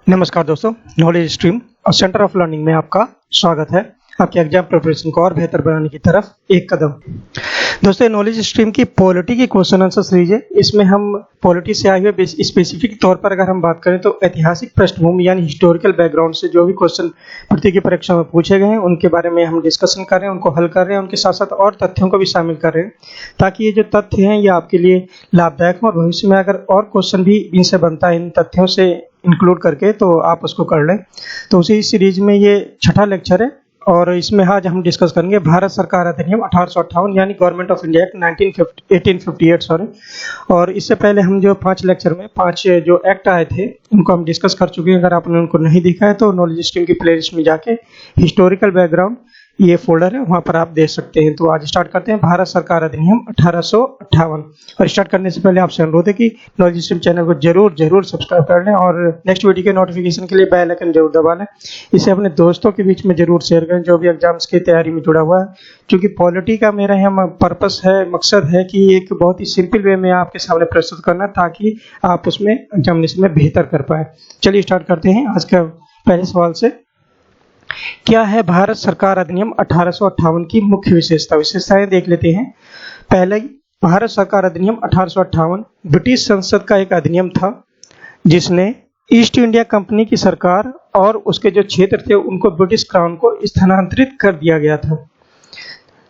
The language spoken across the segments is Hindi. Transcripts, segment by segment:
नमस्कार दोस्तों, नॉलेज स्ट्रीम और सेंटर ऑफ लर्निंग में आपका स्वागत है। आपके एग्जाम प्रिपरेशन को और बेहतर बनाने की तरफ एक कदम। दोस्तों, नॉलेज स्ट्रीम की पॉलिटी की क्वेश्चन आंसर सीरीज है। इसमें हम पॉलिटी से आए हुए स्पेसिफिक तौर पर अगर हम बात करें तो ऐतिहासिक पृष्ठभूमि यानी हिस्टोरिकल बैकग्राउंड से जो भी क्वेश्चन प्रतियोगी परीक्षा में पूछे गए हैं उनके बारे में हम डिस्कशन कर रहे हैं, उनको हल कर रहे हैं, उनके साथ साथ और तथ्यों को भी शामिल कर रहे हैं ताकि ये जो तथ्य हैं ये आपके लिए लाभदायक हो और भविष्य में अगर और क्वेश्चन भी इनसे बनता है इन तथ्यों से इंक्लूड करके तो आप उसको कर लें। तो उसी सीरीज में ये छठा लेक्चर है और इसमें आज हम डिस्कस करेंगे भारत सरकार अधिनियम 1858 यानी government of India act 1858 sorry. और इससे पहले हम जो 5 लेक्चर में 5 जो एक्ट आए थे उनको हम डिस्कस कर चुके हैं। अगर आपने उनको नहीं देखा है तो नॉलेज स्ट्रीम की प्लेलिस्ट में जाके हिस्टोरिकल बैकग्राउंड ये फोल्डर है, वहां पर आप देख सकते हैं। तो आज स्टार्ट करते हैं भारत सरकार अधिनियम 1858। और स्टार्ट करने से पहले आपसे अनुरोध है कि नॉलेज स्ट्रीम चैनल को जरूर सब्सक्राइब कर लें और नेक्स्ट वीडियो के नोटिफिकेशन के लिए बेल आइकन जरूर दबा लें। इसे अपने दोस्तों के बीच में जरूर शेयर करें जो भी एग्जाम्स की तैयारी में जुड़ा हुआ है। क्योंकि पॉलिटी का मेरा यहाँ पर्पस है, मकसद है कि एक बहुत ही सिंपल वे में आपके सामने प्रस्तुत करना ताकि आप उसमें एग्जामिनेशन में बेहतर कर पाए। चलिए स्टार्ट करते हैं आज का पहले सवाल से। क्या है भारत सरकार अधिनियम 1858 की मुख्य विशेषताएं देख लेते हैं। पहले, भारत सरकार अधिनियम 1858 ब्रिटिश संसद का एक अधिनियम था जिसने ईस्ट इंडिया कंपनी की सरकार और उसके जो क्षेत्र थे उनको ब्रिटिश क्राउन को स्थानांतरित कर दिया गया था।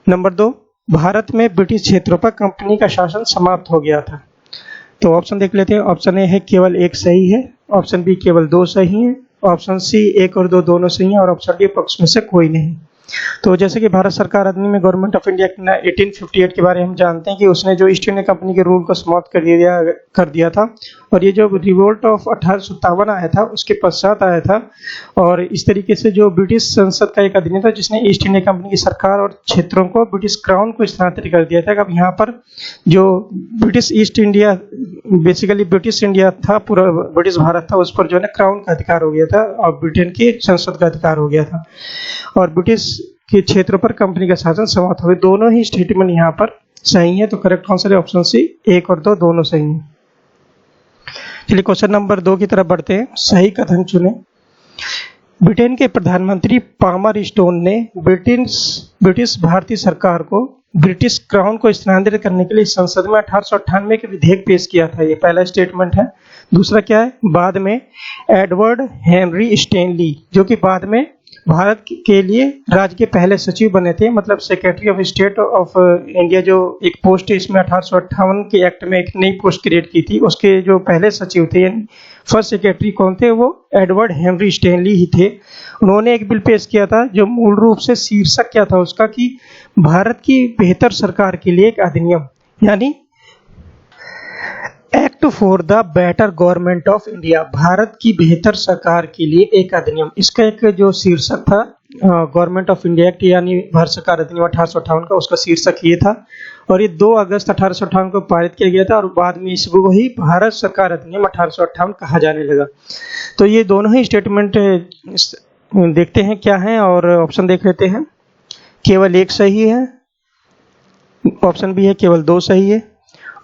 नंबर 2, भारत में ब्रिटिश क्षेत्रों पर कंपनी का शासन समाप्त हो गया था। तो ऑप्शन देख लेते हैं। ऑप्शन ए है केवल एक सही है, ऑप्शन बी केवल 2 सही है, ऑप्शन सी 1 और 2 दोनों सही हैं और ऑप्शन डी पक्ष में से कोई नहीं। तो जैसे कि भारत सरकार अधिनियम में गवर्नमेंट ऑफ इंडिया 1858 के बारे में हम जानते हैं कि उसने जो ईस्ट इंडिया कंपनी के रूल को समाप्त कर दिया था और ये जो रिवोल्ट ऑफ 1857 आया था उसके पश्चात आया था। और इस तरीके से जो ब्रिटिश संसद का एक अधिनियम था जिसने ईस्ट इंडिया कंपनी की सरकार और क्षेत्रों को ब्रिटिश क्राउन को स्थानांतरित कर दिया था। अब यहाँ पर जो British east India basically British India था, पूरा ब्रिटिश भारत था, उस पर जो है क्राउन का अधिकार हो गया था और ब्रिटेन की संसद का अधिकार हो गया था और ब्रिटिश के क्षेत्र पर कंपनी का शासन समाप्त हो गया। दोनों ही स्टेटमेंट यहाँ पर सही है। तो करेक्ट आंसर है ऑप्शन सी, 1 और 2 दोनों सही हैं। चलिए क्वेश्चन नंबर 2 की तरफ बढ़ते हैं। सही कथन चुने। ब्रिटेन के प्रधानमंत्री पामर स्टोन ने ब्रिटिश भारतीय सरकार को ब्रिटिश क्राउन को स्थानांतरित करने के लिए संसद में 1898 के विधेयक पेश किया था। ये पहला स्टेटमेंट है। दूसरा क्या है, बाद में एडवर्ड हेनरी स्टेनली जो कि बाद में भारत के लिए राज्य के पहले सचिव बने थे, मतलब secretary of state of India जो एक पोस्ट है इसमें 1858 के एक्ट में एक नई पोस्ट क्रिएट की थी, उसके जो पहले सचिव थे फर्स्ट सेक्रेटरी कौन थे, वो एडवर्ड हेनरी स्टेनली ही थे। उन्होंने एक बिल पेश किया था जो मूल रूप से शीर्षक क्या था उसका कि भारत की बेहतर सरकार के लिए एक अधिनियम यानी act for the better government of India, Bharat की बेहतर सरकार के लिए एक अधिनियम। इसका एक जो शीर्षक था गवर्नमेंट ऑफ इंडिया एक्ट यानी भारत सरकार अधिनियम 1858 का, उसका शीर्षक ये था और ये 2 अगस्त 1858 को पारित किया गया था और बाद में इसको ही भारत सरकार अधिनियम 1858 कहा जाने लगा। तो ये दोनों ही स्टेटमेंट देखते हैं क्या है और ऑप्शन देख लेते हैं। केवल 1 सही है, ऑप्शन बी है केवल 2 सही है,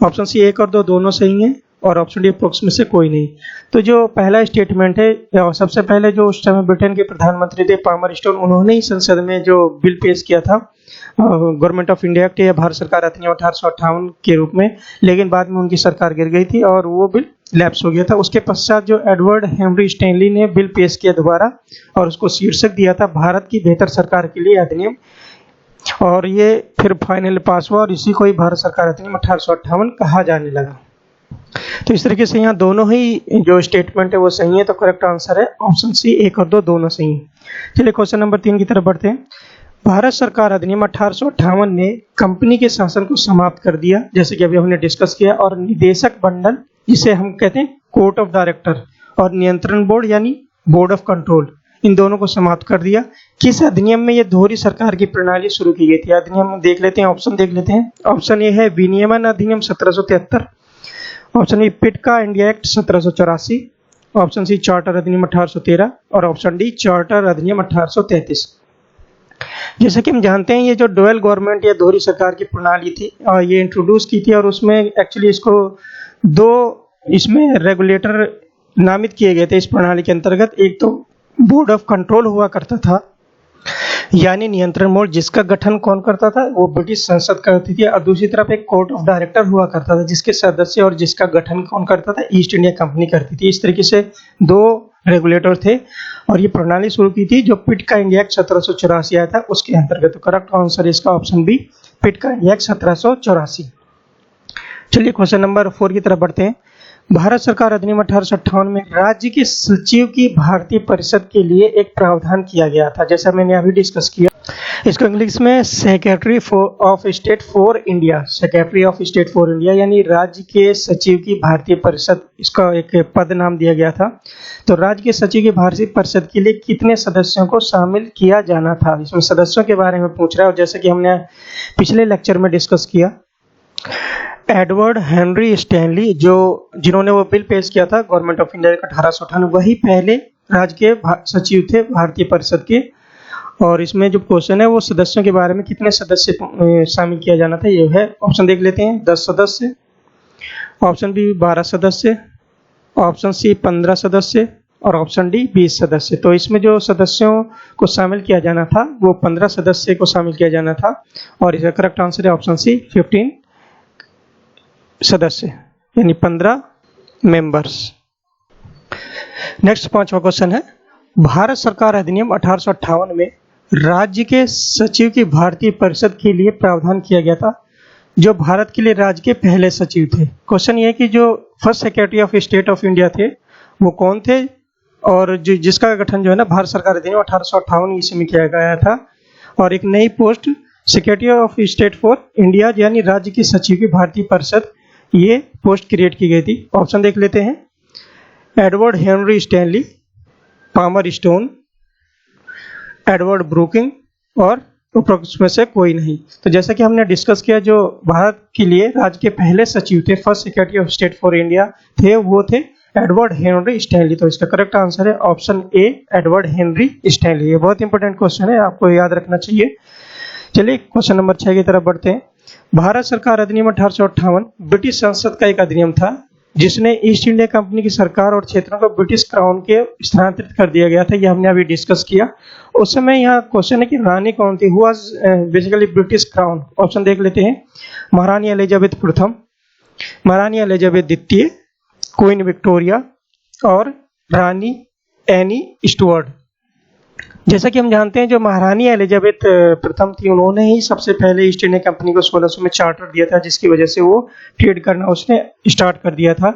ऑप्शन सी 1 और 2 दोनों सही हैं और ऑप्शन डी पक्ष में से कोई नहीं। तो जो पहला स्टेटमेंट है, सबसे पहले जो उस समय ब्रिटेन के प्रधानमंत्री थे पामर स्टोन, उन्होंने ही संसद में जो बिल पेश किया था गवर्नमेंट ऑफ इंडिया एक्ट या भारत सरकार अधिनियम 1858 के रूप में, लेकिन बाद में उनकी सरकार गिर गई थी और वो बिल लैप्स हो गया था। उसके पश्चात जो एडवर्ड हेनरी स्टेनली ने बिल पेश किया दोबारा और उसको शीर्षक दिया था भारत की बेहतर सरकार के लिए अधिनियम और ये फिर फाइनल पास हुआ और इसी को ही भारत सरकार अधिनियम 1858 कहा जाने लगा। तो इस तरीके से यहाँ दोनों ही जो स्टेटमेंट है वो सही है। तो करेक्ट आंसर है ऑप्शन सी, 1 और 2 दोनों सही हैं। चलिए क्वेश्चन नंबर 3 की तरफ बढ़ते हैं। भारत सरकार अधिनियम 1858 ने कंपनी के शासन को समाप्त कर दिया जैसे कि अभी हमने डिस्कस किया और निदेशक मंडल जिसे हम कहते हैं कोर्ट ऑफ डायरेक्टर और नियंत्रण बोर्ड यानी बोर्ड ऑफ कंट्रोल, इन दोनों को समाप्त कर दिया। किस अधिनियम में ये दोहरी सरकार की प्रणाली शुरू की गई थी? अधिनियम देख लेते हैं, ऑप्शन देख लेते हैं। ऑप्शन ए है विनियमन अधिनियम 1773, ऑप्शन बी पिटका India act 1784, option C charter अधिनियम 1813 और ऑप्शन डी चार्टर अधिनियम 1833। जैसे कि हम जानते हैं ये जो डुअल गवर्नमेंट या दोहरी सरकार की प्रणाली थी ये इंट्रोड्यूस की थी और उसमें एक्चुअली इसको 2 इसमें रेगुलेटर नामित किए गए थे इस प्रणाली के अंतर्गत, एक तो बोर्ड ऑफ कंट्रोल हुआ करता था, यानी नियंत्रण बोर्ड, जिसका गठन कौन करता था, वो ब्रिटिश संसद करती थी, और दूसरी तरफ एक कोर्ट ऑफ डायरेक्टर हुआ करता था, जिसके सदस्य और जिसका गठन कौन करता था, ईस्ट इंडिया कंपनी करती थी। इस तरीके से दो रेगुलेटर थे, और ये प्रणाली शुरू की थी जो पिट का इंडिया एक्ट 1784 आया था उसके अंतर्गत। करेक्ट आंसर इसका ऑप्शन बी, पिट का इंडिया एक्ट 1784। चलिए क्वेश्चन नंबर 4 की तरफ बढ़ते हैं। भारत सरकार अधिनियम 1858 में राज्य के सचिव की भारतीय परिषद के लिए एक प्रावधान किया गया था, जैसा मैंने अभी डिस्कस किया। इसको इंग्लिश में secretary of state for India, secretary of state for India, यानी राज्य के सचिव की भारतीय परिषद, इसका एक पद नाम दिया गया था। तो राज्य के सचिव की भारतीय परिषद के लिए कितने सदस्यों को शामिल किया जाना था, इसमें सदस्यों के बारे में पूछ रहा है। और जैसे कि हमने पिछले लेक्चर में डिस्कस किया, एडवर्ड हेनरी स्टैनली जिन्होंने वो बिल पेश किया था गवर्नमेंट ऑफ इंडिया 1858, वही पहले राज्य के सचिव थे भारतीय परिषद के। और इसमें जो क्वेश्चन है वो सदस्यों के बारे में, कितने सदस्य शामिल किया जाना था, ये है। ऑप्शन देख लेते हैं, 10 सदस्य, ऑप्शन बी 12 सदस्य, ऑप्शन सी 15 सदस्य, और ऑप्शन डी 20 सदस्य। तो इसमें जो सदस्यों को शामिल किया जाना था वो 15 सदस्य को शामिल किया जाना था, और इसका करेक्ट आंसर है ऑप्शन सी, 15 सदस्य, यानी 15 मेंबर्स। नेक्स्ट 5वां क्वेश्चन है, भारत सरकार अधिनियम 1858 में राज्य के सचिव की भारतीय परिषद के लिए प्रावधान किया गया था, जो भारत के लिए राज्य के पहले सचिव थे। क्वेश्चन ये है कि जो first secretary of state of India थे वो कौन थे, और जिसका गठन जो है ना भारत सरकार अधिनियम 1858 ईस्वी में किया गया था। और एक नई post secretary of state for India, यानी राज्य के सचिव की भारतीय परिषद, ये पोस्ट क्रिएट की गई थी। ऑप्शन देख लेते हैं, Edward Henry Stanley, Palmer Stone, Edward Brooking, और उपरोक्त में से कोई नहीं। तो जैसा कि हमने डिस्कस किया, जो भारत के लिए राज्य के पहले सचिव थे, first secretary of state for India थे, वो थे एडवर्ड हेनरी स्टैनली। तो इसका करेक्ट आंसर है option A, Edward Henry Stanley. ये बहुत इंपॉर्टेंट क्वेश्चन है, आपको याद रखना चाहिए। चलिए क्वेश्चन नंबर 6 की तरफ बढ़ते हैं। भारत सरकार अधिनियम 1858 ब्रिटिश संसद का एक अधिनियम था, जिसने ईस्ट इंडिया कंपनी की सरकार और क्षेत्रों को ब्रिटिश क्राउन के स्थानांतरित कर दिया गया था। यह हमने अभी डिस्कस किया। उस समय यहाँ क्वेश्चन है कि रानी कौन थी, who was basically British crown. Option देख लेते हैं, महारानी एलिजाबेथ प्रथम, महारानी एलिजाबेथ द्वितीय, क्वीन विक्टोरिया, और रानी एनी स्टुअर्ट। जैसा कि हम जानते हैं, जो महारानी एलिजाबेथ प्रथम थी, उन्होंने ही सबसे पहले ईस्ट इंडिया कंपनी को 1600 में चार्टर दिया था, जिसकी वजह से वो ट्रेड करना उसने स्टार्ट कर दिया था।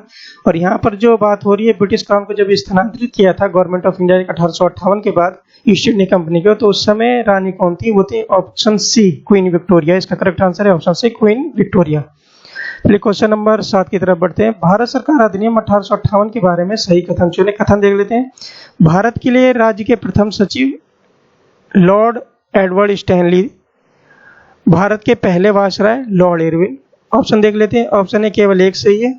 और यहाँ पर जो बात हो रही है, ब्रिटिश क्राउन को जब स्थानांतरित किया था गवर्नमेंट ऑफ इंडिया 1858 के बाद ईस्ट इंडिया कंपनी को, तो उस समय रानी कौन थी, वो थी ऑप्शन सी, क्वीन विक्टोरिया। इसका करेक्ट आंसर है ऑप्शन सी, क्वीन विक्टोरिया। चलिए क्वेश्चन नंबर 7 की तरफ बढ़ते हैं। भारत सरकार अधिनियम 1858 के बारे में सही कथन चुने। कथन देख लेते हैं, भारत के लिए राज्य के प्रथम सचिव लॉर्ड एडवर्ड स्टैनली, भारत के पहले वायसराय लॉर्ड इरविन। ऑप्शन देख लेते हैं, ऑप्शन ए केवल 1 सही है,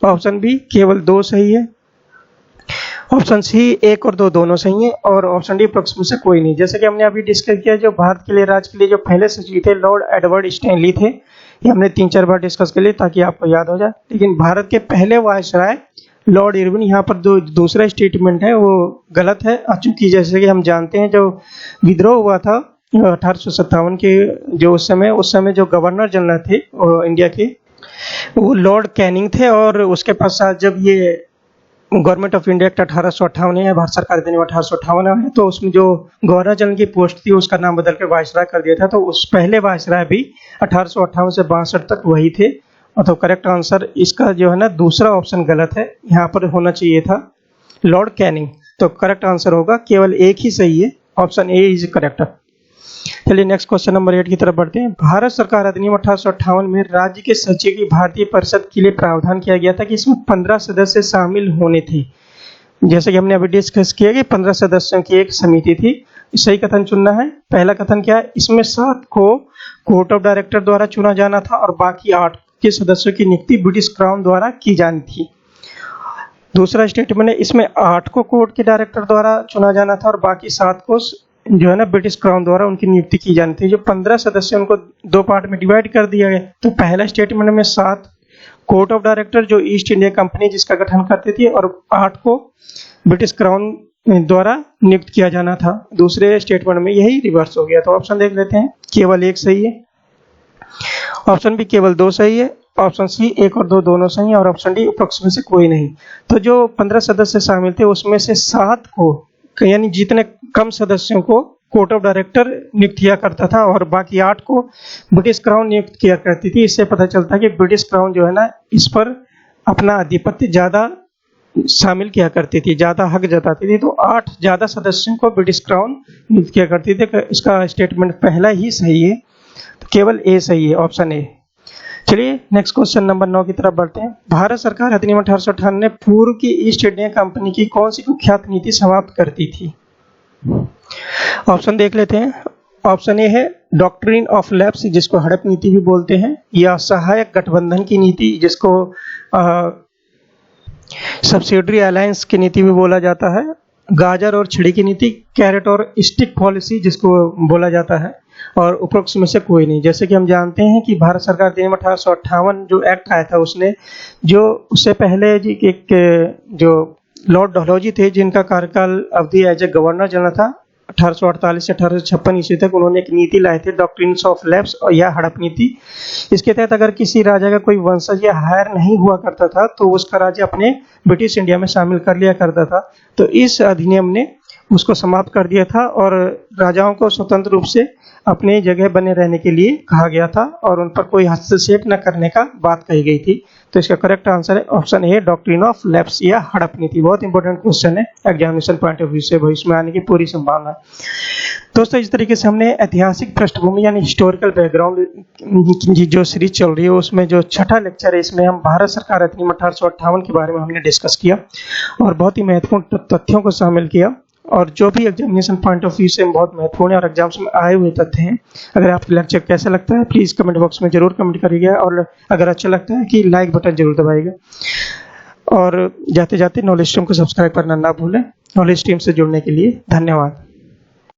ऑप्शन बी केवल 2 सही है, ऑप्शन सी 1 और 2 दोनों सही है, और ऑप्शन डी पक्ष में से कोई नहीं। जैसे कि हमने अभी डिस्कस किया, जो भारत के लिए राज्य के लिए जो पहले सचिव थे लॉर्ड एडवर्ड स्टैनली थे, ये हमने 3-4 बार डिस्कस कर लिया ताकि आपको याद हो जाए। लेकिन भारत के पहले वायसराय लॉर्ड इरविन, यहाँ पर दूसरा स्टेटमेंट है वो गलत है, चूंकि जैसे कि हम जानते हैं जो विद्रोह हुआ था 1857 के, जो उस समय जो गवर्नर जनरल थे इंडिया के, वो लॉर्ड कैनिंग थे। और उसके पश्चात जब ये गवर्नमेंट ऑफ इंडिया एक्ट 1858 है, भारत सरकार अधिनियम 1858 है, तो उसमें जो गवर्नर जनरल की पोस्ट थी उसका नाम बदल के वायसराय कर दिया था। तो उस पहले वायसराय भी 1858 से 62 तक वही थे। तो करेक्ट आंसर इसका जो है ना दूसरा ऑप्शन गलत है, यहाँ पर होना चाहिए था लॉर्ड कैनिंग। तो करेक्ट आंसर होगा केवल 1 ही सही है, ऑप्शन ए इज करेक्ट। चलिए नेक्स्ट क्वेश्चन नंबर 8 की तरफ बढ़ते हैं। भारत सरकार अधिनियम 1858 में राज्य के सचिव की भारतीय परिषद के लिए प्रावधान किया गया था कि इसमें 15 सदस्य शामिल होने थे। जैसे कि हमने अभी डिस्कस किया कि 15 सदस्यों की एक समिति थी। सही कथन चुनना है। पहला कथन क्या है, इसमें 7 को कोर्ट ऑफ डायरेक्टर द्वारा चुना जाना था और बाकी 8 के सदस्यों की नियुक्ति ब्रिटिश क्राउन द्वारा की जानी थी। दूसरा स्टेटमेंट है, इसमें 8 को कोर्ट के डायरेक्टर द्वारा चुना जाना था और बाकी 7 को जो है ना ब्रिटिश क्राउन द्वारा उनकी नियुक्ति की जानी थी। जो 15 सदस्य उनको 2 पार्ट में डिवाइड कर दिया गया। तो पहला स्टेटमेंट में 7 कोर्ट ऑफ डायरेक्टर जो ईस्ट इंडिया कंपनी जिसका गठन करती थी, और 8 को ब्रिटिश क्राउन द्वारा नियुक्त किया जाना था। दूसरे स्टेटमेंट में यही रिवर्स हो गया। तो ऑप्शन देख लेते हैं, केवल 1 सही है, ऑप्शन बी केवल 2 सही है, ऑप्शन सी 1 और 2 दोनों सही है, और ऑप्शन डी उपरोक्त में से कोई नहीं। तो जो 15 सदस्य शामिल थे उसमें से 7 को, यानी जितने कम सदस्यों को कोर्ट ऑफ डायरेक्टर नियुक्त किया करता था और बाकी 8 को ब्रिटिश क्राउन नियुक्त किया करती थी। इससे पता चलता है कि ब्रिटिश क्राउन जो है ना, इस पर अपना आधिपत्य ज्यादा शामिल किया करती थी, ज्यादा हक जताती थी। तो 8 ज्यादा सदस्यों को ब्रिटिश क्राउन नियुक्त किया करती थी। इसका स्टेटमेंट पहला ही सही है, तो केवल ए सही है, ऑप्शन ए। चलिए नेक्स्ट क्वेश्चन नंबर 9 की तरफ बढ़ते हैं। भारत सरकार अधिनियम 1858 ने पूर्व की ईस्ट इंडिया कंपनी की कौन सी कुख्यात नीति समाप्त करती थी? ऑप्शन देख लेते हैं। ऑप्शन ए है डॉक्ट्रिन ऑफ लैप्स, जिसको हड़प नीति भी बोलते हैं, या सहायक गठबंधन की नीति, जिसको सब्सिडरी अलायंस की नीति भी बोला जाता है, गाजर और छड़ी की नीति, कैरेट और स्टिक पॉलिसी जिसको बोला जाता है, और उपरोक्त में से कोई नहीं। जैसे कि हम जानते हैं कि भारत सरकार अधिनियम 1858 जो एक्ट आया था, उसने जो उससे पहले जी एक जो लॉर्ड डलहौजी थे, जिनका कार्यकाल अवधि एज ए गवर्नर जनरल था 1848 से 1856 ईस्वी तक, उन्होंने एक नीति लाई थी डॉक्ट्रिन्स ऑफ लैप्स या हड़प नीति। इसके तहत अगर किसी राजा का कोई वंशज या हायर नहीं हुआ करता था तो उसका राज्य अपने ब्रिटिश इंडिया में शामिल कर लिया करता था। तो इस अधिनियम ने उसको समाप्त कर दिया था और राजाओं को स्वतंत्र रूप से अपने जगह बने रहने के लिए कहा गया था और उन पर कोई हस्तक्षेप न करने का बात कही गई थी। तो इसका करेक्ट आंसर है option A, doctrine of lapse या हड़प नीति। बहुत इंपॉर्टेंट क्वेश्चन है, एग्जामिनेशन पॉइंट ऑफ व्यू से भविष्य में आने की पूरी संभावना है। दोस्तों इस तरीके से हमने ऐतिहासिक पृष्ठभूमि यानी हिस्टोरिकल बैकग्राउंड जो सीरीज चल रही है उसमें जो छठा लेक्चर है, इसमें हम भारत सरकार अधिनियम 1858 के बारे में हमने डिस्कस किया और बहुत ही महत्वपूर्ण तथ्यों को शामिल किया, और जो भी एग्जामिनेशन पॉइंट ऑफ व्यू से बहुत महत्वपूर्ण है और एग्जाम्स में आए हुए तथ्य हैं। अगर आपको लेक्चर कैसा लगता है प्लीज़ कमेंट बॉक्स में जरूर कमेंट करिएगा, और अगर अच्छा लगता है कि लाइक बटन जरूर दबाइएगा, और जाते जाते नॉलेज स्ट्रीम को सब्सक्राइब करना ना भूलें। नॉलेज स्ट्रीम से जुड़ने के लिए धन्यवाद।